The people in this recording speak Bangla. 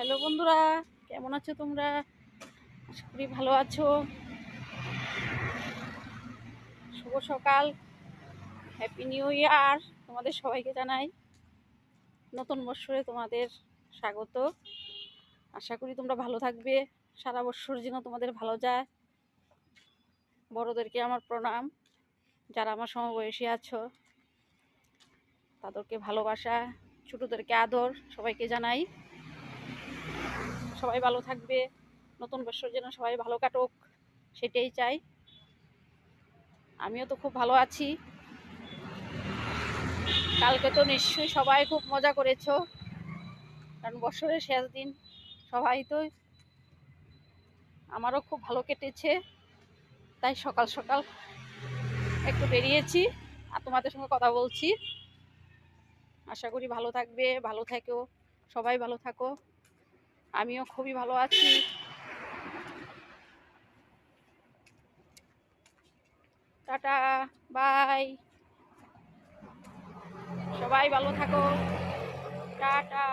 হ্যালো বন্ধুরা, কেমন আছো তোমরা? আশা করি ভালো আছো। শুভ সকাল, হ্যাপি নিউ ইয়ার। তোমাদের সবাইকে জানাই নতুন বৎসরে তোমাদের স্বাগত। আশা করি তোমরা ভালো থাকবে, সারা বৎসর যেন তোমাদের ভালো যায়। বড়োদেরকে আমার প্রণাম, যারা আমার সমবয়সী আছো তাদেরকে ভালোবাসা, ছোটোদেরকে আদর সবাইকে জানাই। সবাই ভালো থাকবে, নতুন বৎসর যেন সবাই ভালো কাটুক সেটাই চাই। আমিও তো খুব ভালো আছি। কালকে তো নিশ্চয়ই সবাই খুব মজা করেছো, কারণ বছরের শেষ দিন। সবাই তো, আমারও খুব ভালো কেটেছে, তাই সকাল সকাল একটু বেরিয়েছি আর তোমাদের সঙ্গে কথা বলছি। আশা করি ভালো থাকবে, ভালো থেকো, সবাই ভালো থাকো। আমিও খুবই ভালো আছি। টাটা, বাই, সবাই ভালো থাকো, টাটা।